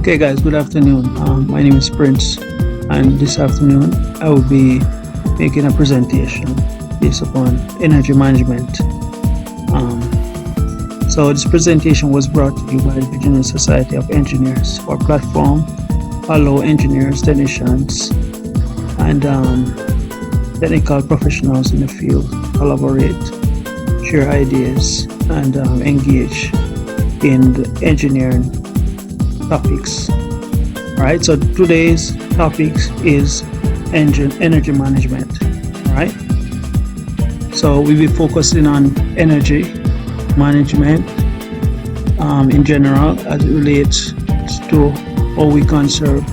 Okay, guys, good afternoon. My name is Prince, and this afternoon I will be making a presentation based upon energy management. So this presentation was brought to you by the Virginia Society of Engineers. Our platform allow engineers, technicians, and technical professionals in the field collaborate, share ideas, and engage in the engineering topics. All right, so today's topic is energy management. All right, so we'll be focusing on energy management in general as it relates to how we conserve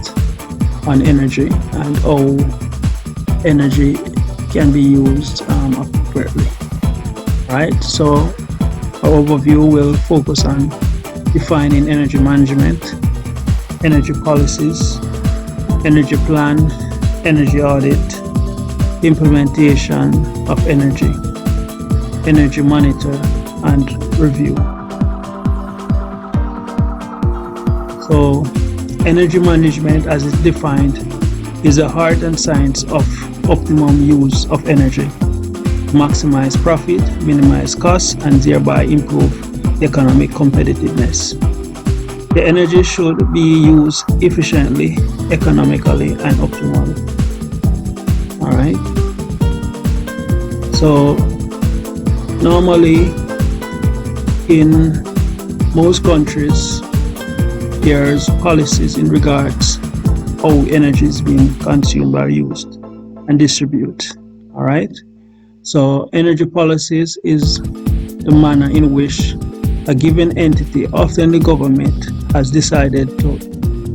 on energy and how energy can be used appropriately. All right, so our overview will focus on defining energy management, energy policies, energy plan, energy audit, implementation of energy monitor, and review. So energy management, as it's defined, is the art and science of optimum use of energy, maximize profit, minimize costs, and thereby improve economic competitiveness. The energy should be used efficiently, economically, and optimally. All right. So normally in most countries, there's policies in regards how energy is being consumed or used and distributed. All right. So energy policies is the manner in which a given entity, often the government, has decided to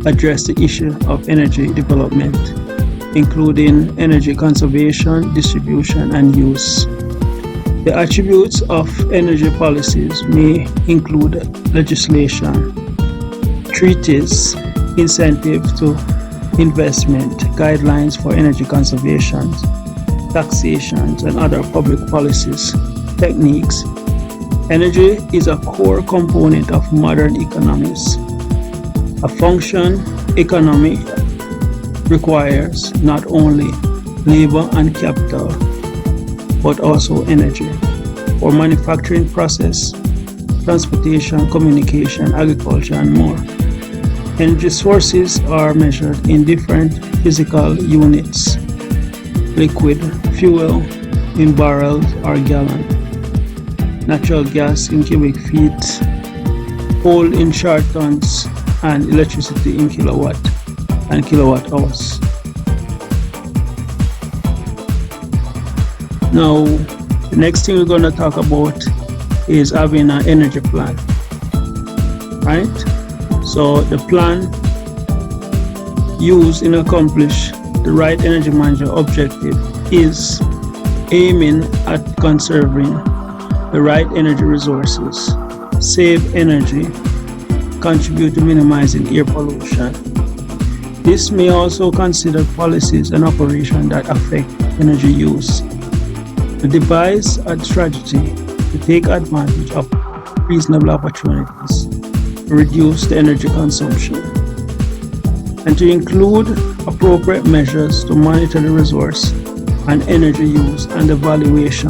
address the issue of energy development, including energy conservation, distribution, and use. The attributes of energy policies may include legislation, treaties, incentive to investment, guidelines for energy conservation, taxations, and other public policies, techniques. Energy is a core component of modern economies. A function economy requires not only labor and capital, but also energy for manufacturing process, transportation, communication, agriculture, and more. Energy sources are measured in different physical units: liquid, fuel in barrels or gallons, natural gas in cubic feet, coal in short tons, and electricity in kilowatt and kilowatt hours. Now, the next thing we're going to talk about is having an energy plan, right? So the plan used in accomplish the right energy management objective is aiming at conserving the right energy resources, save energy, contribute to minimizing air pollution. This may also consider policies and operations that affect energy use. To devise a strategy to take advantage of reasonable opportunities to reduce the energy consumption, and to include appropriate measures to monitor the resource and energy use and evaluation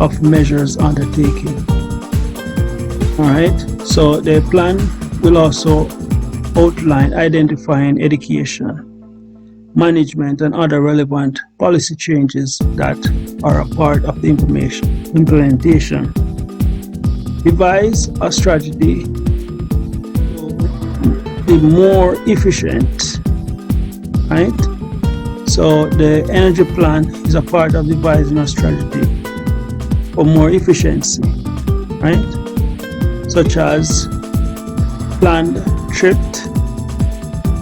of measures undertaken. All right, so the plan will also outline identifying education, management, and other relevant policy changes that are a part of the implementation. Devise a strategy to be more efficient, right? So the energy plan is a part of devising a strategy for more efficiency, right? Such as planned tripped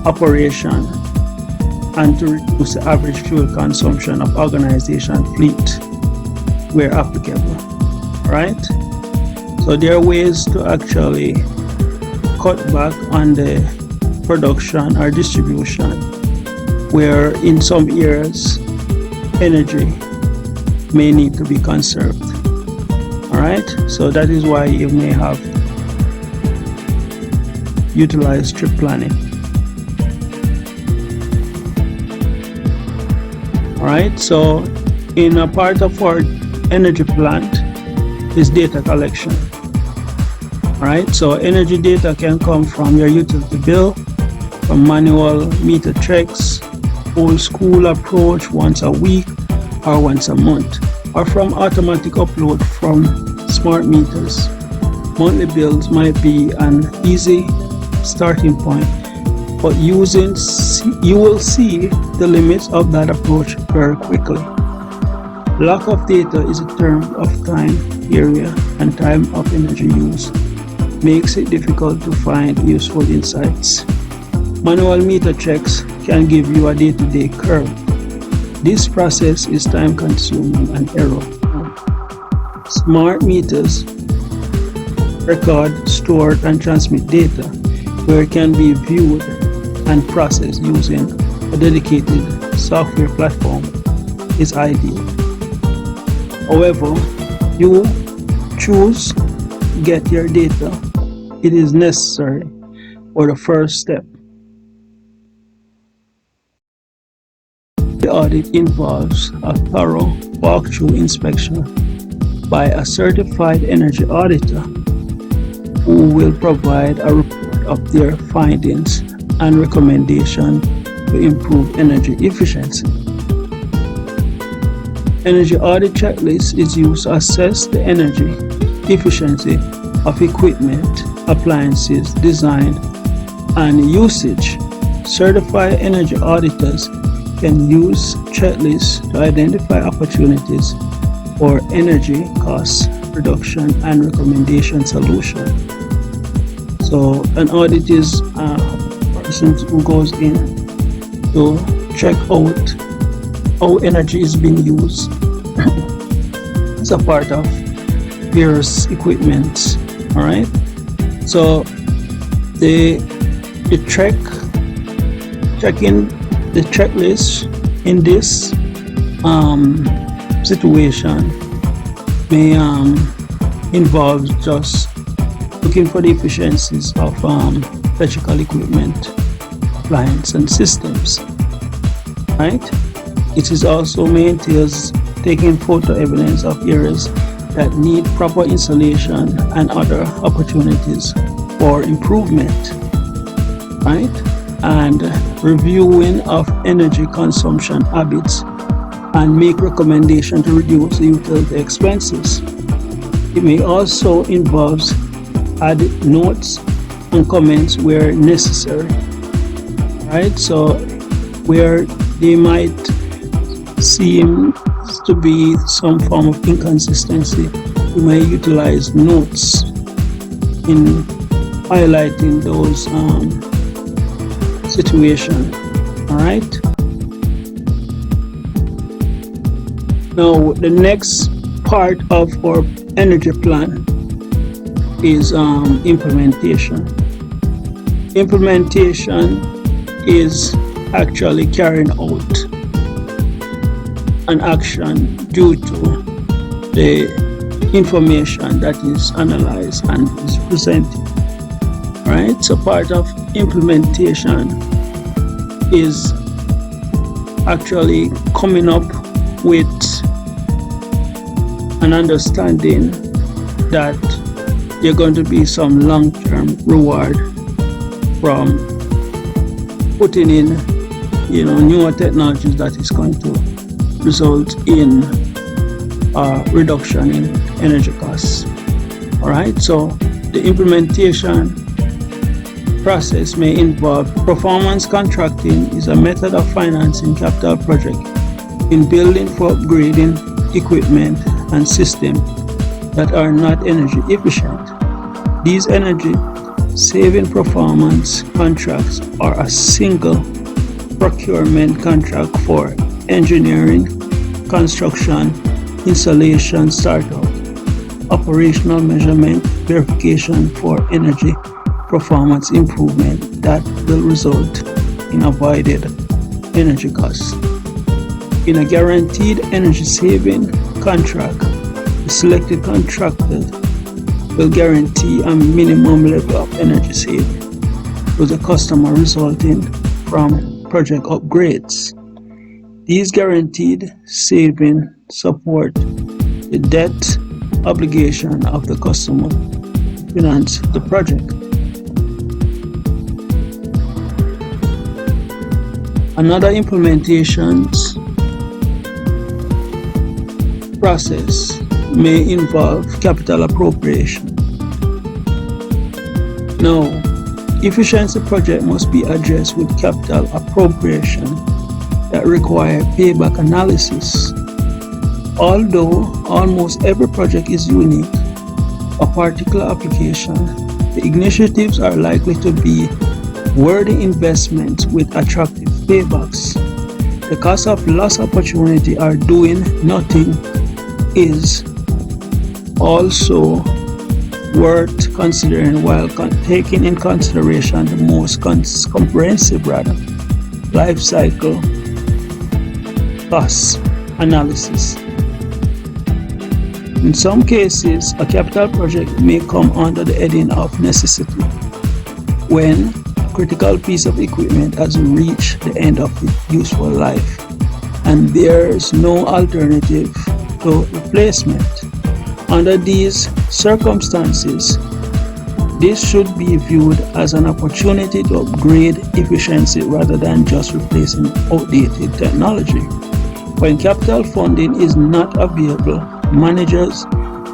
operation and to reduce the average fuel consumption of organization fleet where applicable, right? So there are ways to actually cut back on the production or distribution where in some areas energy may need to be conserved. All right, so that is why you may have utilized trip planning. Alright, so in a part of our energy plant is data collection. Alright, so energy data can come from your utility bill, from manual meter checks, old school approach once a week or once a month, or from automatic upload from smart meters. Monthly bills might be an easy starting point, but you will see the limits of that approach very quickly. Lack of data is a term of time, area, and time of energy use. Makes it difficult to find useful insights. Manual meter checks can give you a day-to-day curve. This process is time-consuming and error-prone. Smart meters record, store, and transmit data where it can be viewed and processed using a dedicated software platform is ideal. However, you choose to get your data, it is necessary for the first step. The audit involves a thorough walkthrough inspection by a certified energy auditor who will provide a report of their findings and recommendation to improve energy efficiency. Energy audit checklist is used to assess the energy efficiency of equipment, appliances, design, and usage. Certified energy auditors can use checklists to identify opportunities for energy cost reduction and recommendation solution. So an audit is a person who goes in to check out how energy is being used as a part of various equipment. All right. So the checking the checklist in this situation may involve just looking for the efficiencies of electrical equipment, appliance, and systems. Right? It is also maintains taking photo evidence of areas that need proper installation and other opportunities for improvement. Right? And reviewing of energy consumption habits and make recommendations to reduce the utility expenses. It may also involve added notes and comments where necessary. Right? So where they might seem to be some form of inconsistency, you may utilize notes in highlighting those situation. All right. Now the next part of our energy plan is implementation. Implementation is actually carrying out an action due to the information that is analyzed and is presented. Right? So part of implementation is actually coming up with an understanding that there are going to be some long-term reward from putting in, newer technologies that is going to result in a reduction in energy costs. All right. So the implementation process may involve performance contracting is a method of financing capital project in building for upgrading equipment and systems that are not energy efficient. These energy saving performance contracts are a single procurement contract for engineering, construction, installation, startup, operational measurement, verification for energy performance improvement that will result in avoided energy costs. In a guaranteed energy saving contract, the selected contractor will guarantee a minimum level of energy saving to the customer resulting from project upgrades. These guaranteed savings support the debt obligation of the customer to finance the project. Another implementations process may involve capital appropriation. Now, efficiency project must be addressed with capital appropriation that require payback analysis. Although almost every project is unique, a particular application, the initiatives are likely to be worthy investments with attractive paybacks. The cost of lost opportunity or doing nothing is also worth considering while taking in consideration the most comprehensive life cycle cost analysis. In some cases, a capital project may come under the heading of necessity when a critical piece of equipment has reached the end of its useful life and there is no alternative to replacement. Under these circumstances, this should be viewed as an opportunity to upgrade efficiency rather than just replacing outdated technology. When capital funding is not available, managers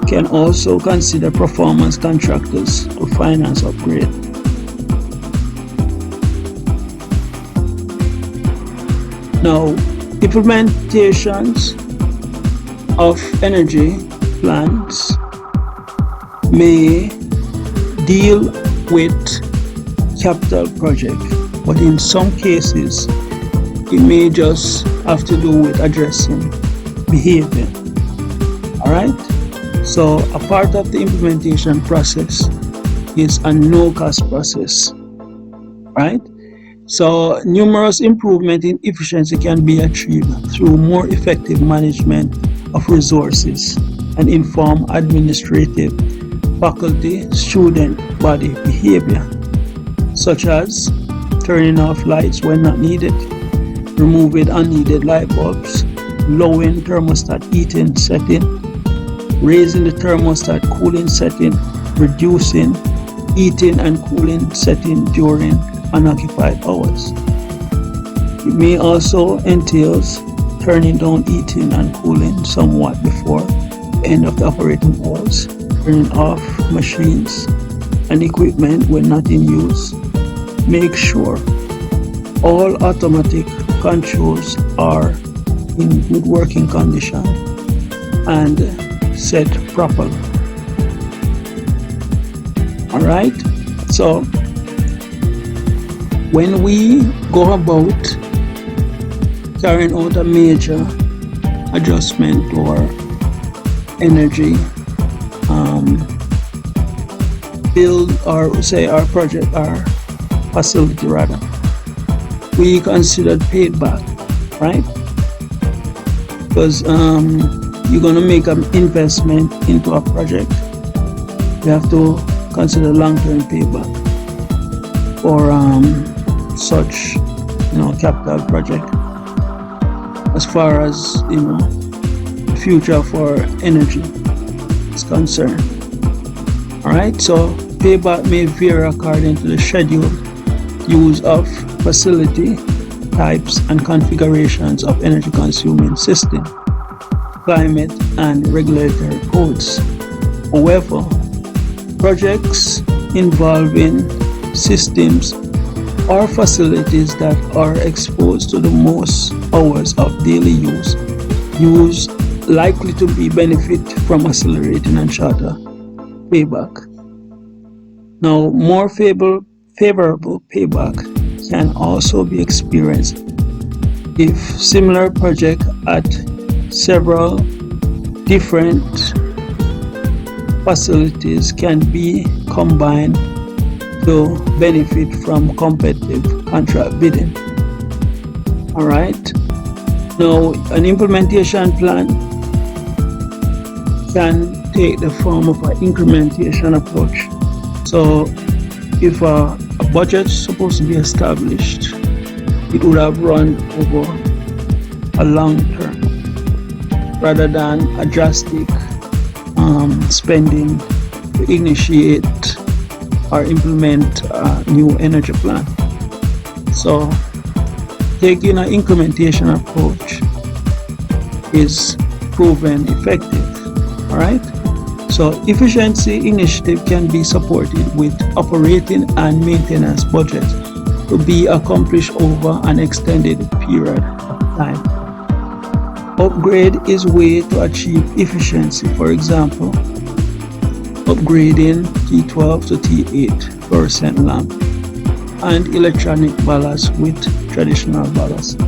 can also consider performance contractors to finance upgrade. Now, implementations of energy plans may deal with capital project, but in some cases it may just have to do with addressing behavior. Alright, so a part of the implementation process is a no-cost process. Right, so numerous improvements in efficiency can be achieved through more effective management of resources and informed administrative, faculty, student body behavior, such as turning off lights when not needed, removing unneeded light bulbs, lowering thermostat heating setting, raising the thermostat cooling setting, reducing heating and cooling setting during unoccupied hours. It may also entail turning down heating and cooling somewhat before the end of the operating hours, turning off machines and equipment when not in use. Make sure all automatic controls are in good working condition and set properly. Alright, so when we go about carrying out a major adjustment to our energy build, or say our project, our facility rather, we considered paid back, right? Because you're going to make an investment into a project, you have to consider long-term payback for such capital project, as far as the future for energy is concerned. All right, so payback may vary according to the scheduled use of facility types and configurations of energy consuming system, climate and regulatory codes. However, projects involving systems or facilities that are exposed to the most hours of daily use likely to be benefit from accelerating and shorter payback. Now, more favorable payback can also be experienced if similar projects at several different facilities can be combined to benefit from competitive contract bidding. All right. Now, an implementation plan can take the form of an incrementation approach. So, if a budget is supposed to be established, it would have run over a long term rather than a drastic spending to initiate or implement a new energy plan. So taking an incrementation approach is proven effective. All right. So efficiency initiative can be supported with operating and maintenance budget to be accomplished over an extended period of time. Upgrade is a way to achieve efficiency. For example, upgrading T12 to T8 fluorescent lamp and electronic ballast with traditional ballast.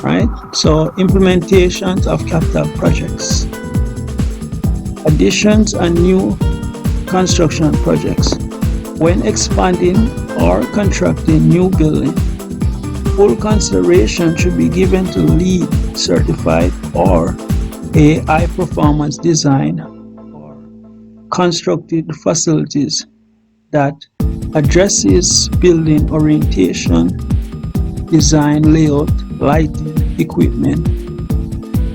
Right? So implementations of capital projects, additions and new construction projects. When expanding or constructing new building, full consideration should be given to LEED certified or a high performance design or constructed facilities that addresses building orientation, design, layout, lighting, equipment,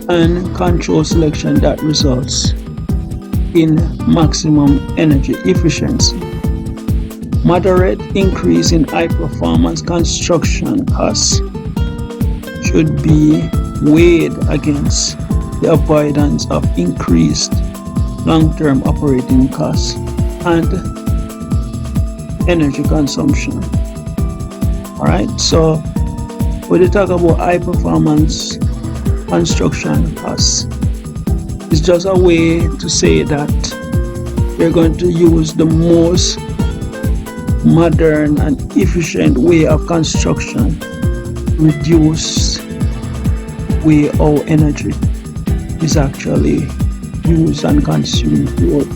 and control selection that results in maximum energy efficiency. Moderate increase in high performance construction costs should be weighed against the avoidance of increased long-term operating costs and energy consumption. All right, so when they talk about high performance construction costs, it's just a way to say that they're going to use the most modern and efficient way of construction to reduce way how energy is actually used and consumed throughout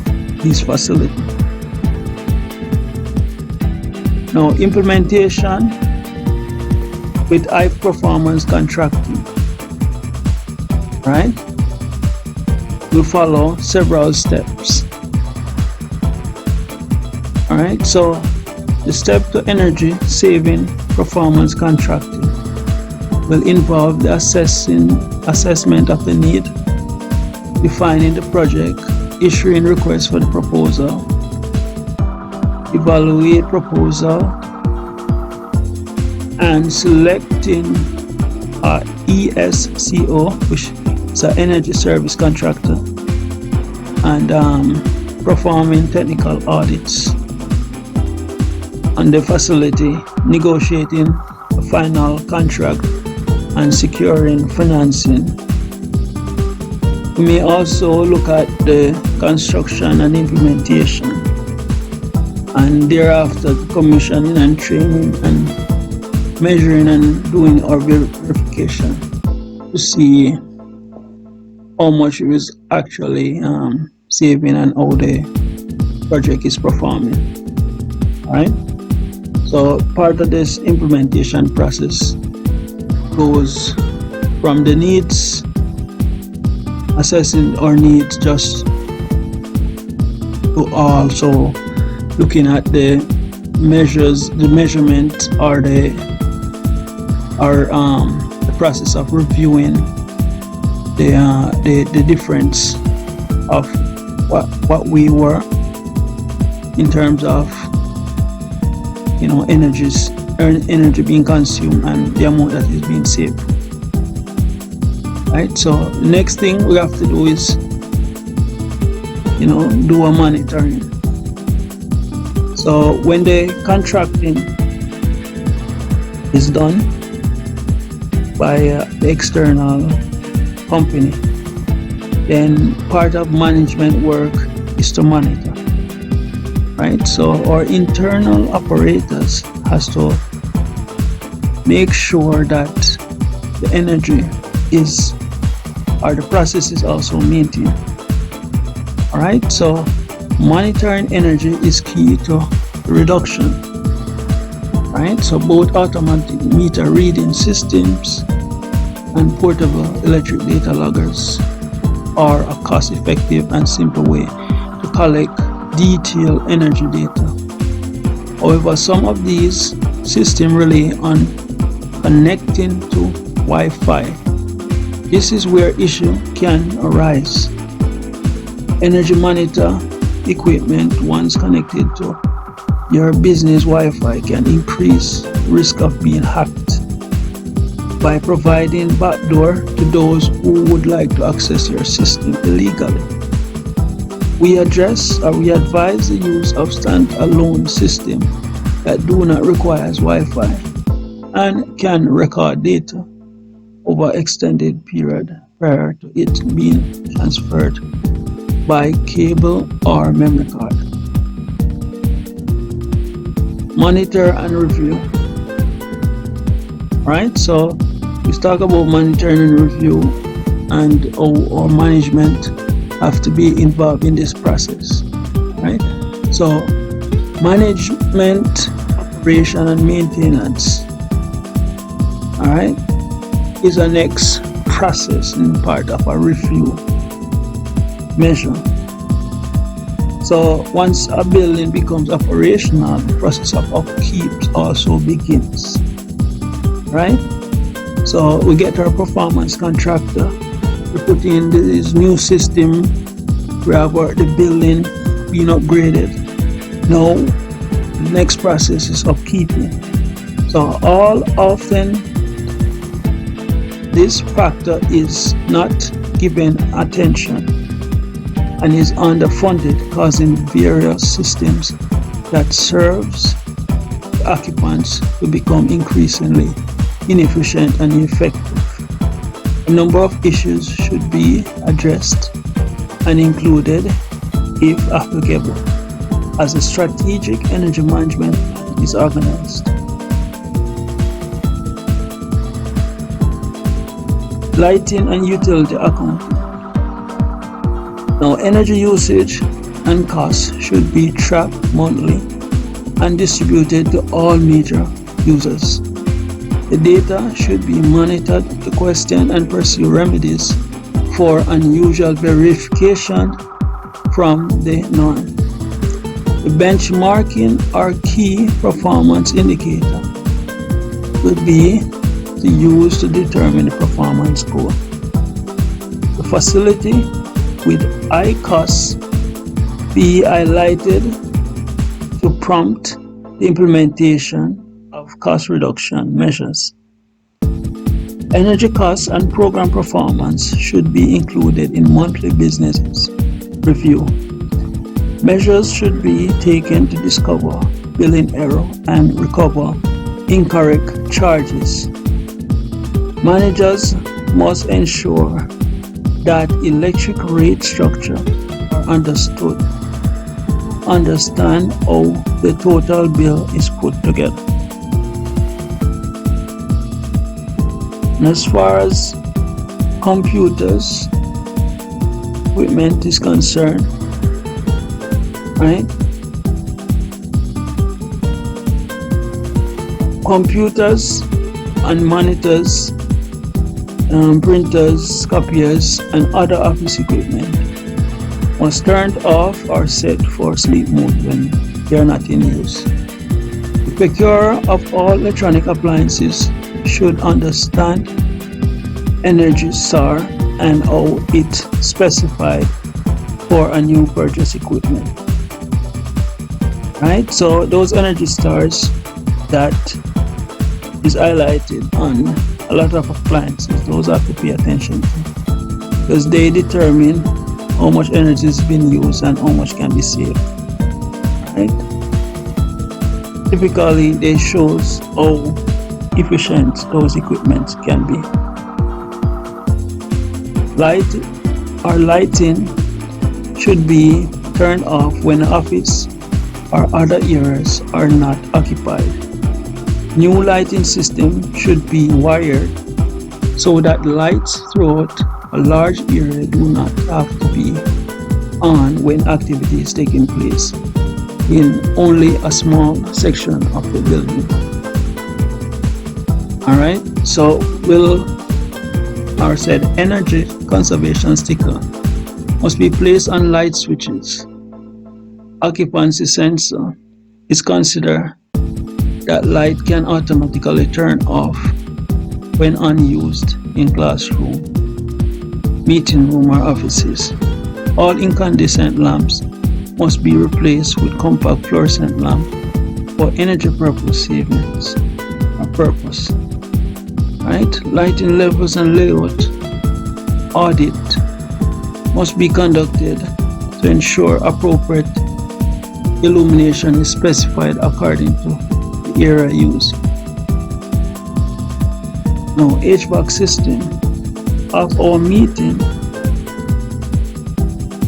these facilities. Now, implementation with high performance contracting, right? We follow several steps. All right, so the step to energy saving performance contracting will involve the assessment of the need, defining the project, issuing requests for the proposal, evaluate proposal, and selecting a ESCO, which is an energy service contractor, and performing technical audits on the facility, negotiating a final contract, and securing financing. We may also look at the construction and implementation, and thereafter the commissioning and training and measuring and doing our verification to see how much it is actually saving and how the project is performing. All right. So part of this implementation process goes from the needs, assessing our needs, just to also looking at the measures, the measurement, or the process of reviewing the difference of what we were in terms of energy being consumed and the amount that is being saved. Right. So the next thing we have to do is do a monitoring. So when the contracting is done by the external company, then part of management work is to monitor. Right? So our internal operators has to make sure that the energy the process is also maintained. All right, so monitoring energy is key to reduction. Right, so both automatic meter reading systems and portable electric data loggers are a cost-effective and simple way to collect detailed energy data. However, some of these systems rely on connecting to Wi-Fi. This is where issue can arise. Energy monitor equipment once connected to your business Wi-Fi can increase risk of being hacked by providing backdoor to those who would like to access your system illegally. We advise the use of standalone systems that do not require Wi-Fi and can record data over extended period prior to it being transferred by cable or memory card. Monitor and review. Right, so we talk about monitoring and review and our management have to be involved in this process. Right, so management, operation and maintenance, all right, is the next process and part of a review measure. So once a building becomes operational, the process of upkeep also begins. Right? So we get our performance contractor, we put in this new system, we have the building being upgraded. Now the next process is upkeeping. So all often this factor is not given attention and is underfunded, causing various systems that serves the occupants to become increasingly inefficient and ineffective. A number of issues should be addressed and included, if applicable, as a strategic energy management plan is organized. Lighting and utility accounting. Now, energy usage and costs should be tracked monthly and distributed to all major users. The data should be monitored to question and pursue remedies for unusual verification from the norm. The benchmarking or key performance indicator would be to use to determine the performance score. The facility with high costs be highlighted to prompt the implementation of cost reduction measures. Energy costs and program performance should be included in monthly business review. Measures should be taken to discover billing error and recover incorrect charges. Managers must ensure that electric rate structure are understood. Understand how the total bill is put together. And as far as computers equipment is concerned, right? Computers and monitors, printers, copiers, and other office equipment must turned off or set for sleep mode when they are not in use. The procurer of all electronic appliances should understand energy SAR and how it specified for a new purchase equipment. Right? So those energy stars that is highlighted on a lot of appliances, those have to pay attention to, because they determine how much energy is being used and how much can be saved. Right? Typically, they shows how efficient those equipment can be. Lighting should be turned off when the office or other areas are not occupied. New lighting system should be wired so that lights throughout a large area do not have to be on when activity is taking place in only a small section of the building. Alright, so energy conservation sticker must be placed on light switches. Occupancy sensor is considered that light can automatically turn off when unused in classroom, meeting room or offices. All incandescent lamps must be replaced with compact fluorescent lamp for energy purpose savings or purpose. Right? Lighting levels and layout audit must be conducted to ensure appropriate illumination is specified according to the area used. Now, HVAC system of our meeting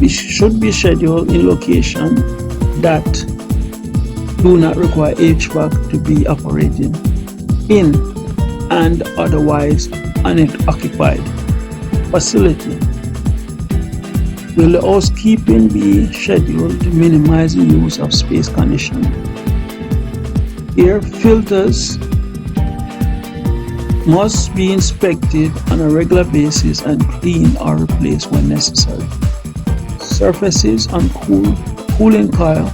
should be scheduled in location that do not require HVAC to be operating in and otherwise unoccupied facility. Will the housekeeping be scheduled to minimize the use of space conditioning? Air filters must be inspected on a regular basis and cleaned or replaced when necessary. Surfaces on cooling coil,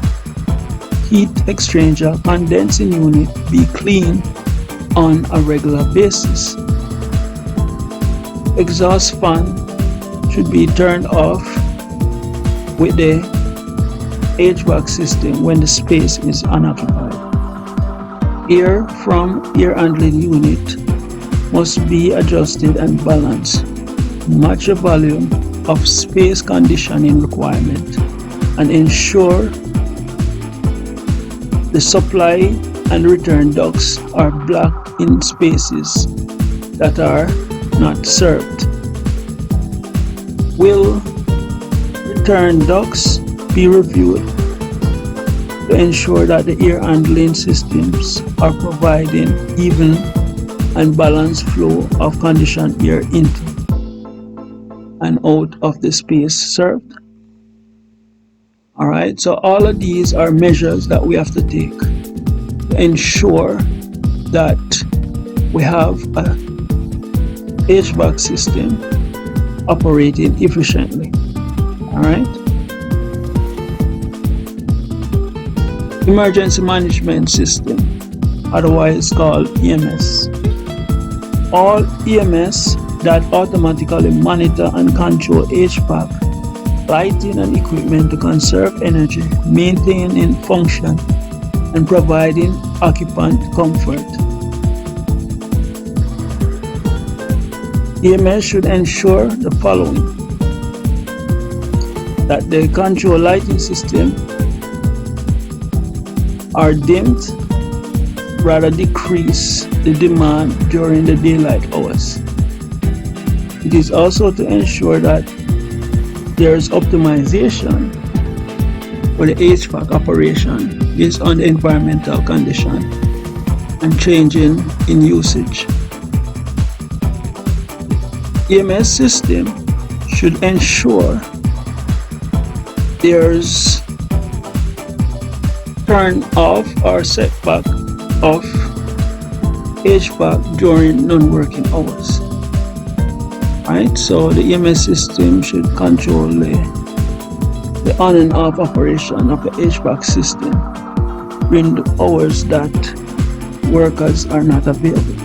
heat exchanger, condensing unit be cleaned on a regular basis. Exhaust fan should be turned off with the HVAC system when the space is unoccupied. Air from air handling unit must be adjusted and balanced to match the volume of space conditioning requirement and ensure the supply and return ducts are blocked in spaces that are not served. Will return ducts be reviewed to ensure that the air handling systems are providing even and balanced flow of conditioned air into and out of the space served? Alright, so all of these are measures that we have to take to ensure that we have a HVAC system operating efficiently. Alright. Emergency management system, otherwise called EMS. All EMS that automatically monitor and control HVAC, lighting and equipment to conserve energy, maintaining function, and providing occupant comfort. EMS should ensure the following: that the control lighting system are dimmed, rather decrease the demand during the daylight hours. It is also to ensure that there is optimization for the HVAC operation based on the environmental condition and changing in usage. EMS system should ensure there's turn off or setback of HVAC during non-working hours. Right, so the EMS system should control the on and off operation of the HVAC system during the hours that workers are not available.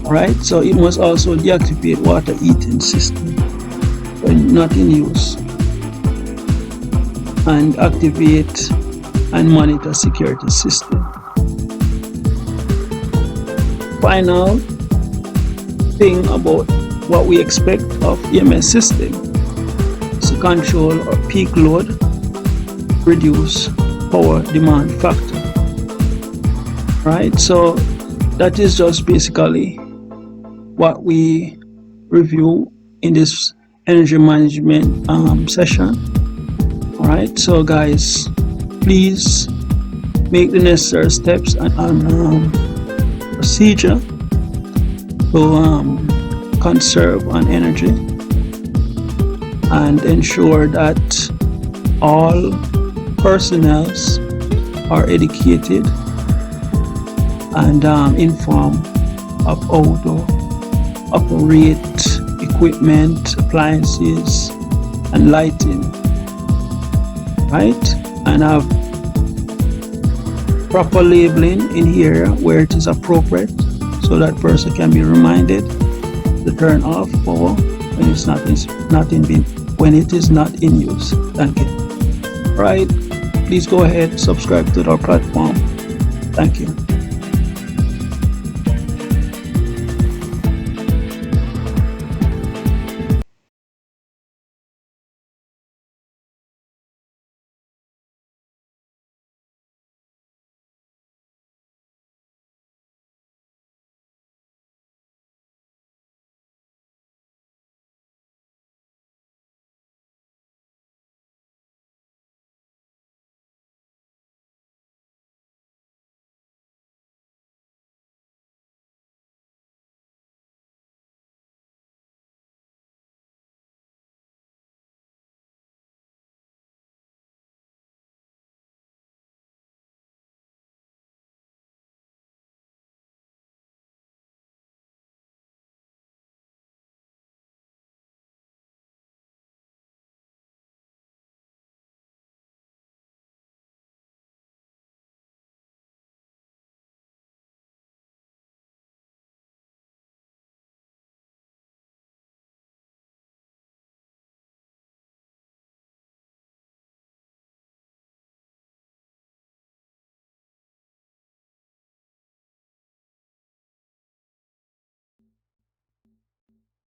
Right, so it must also deactivate water heating system when not in use and activate and monitor security system. Final thing about what we expect of EMS system is to control or peak load, reduce power demand factor. Right, so that is just basically what we review in this energy management session. All right, so guys, please make the necessary steps and procedure to conserve on energy and ensure that all personnel are educated and informed of how to operate equipment, appliances, and lighting, right? And have proper labeling in here where it is appropriate, so that person can be reminded to turn off power when it's not when it is not in use. Thank you. Right, please go ahead, subscribe to our platform. Thank you.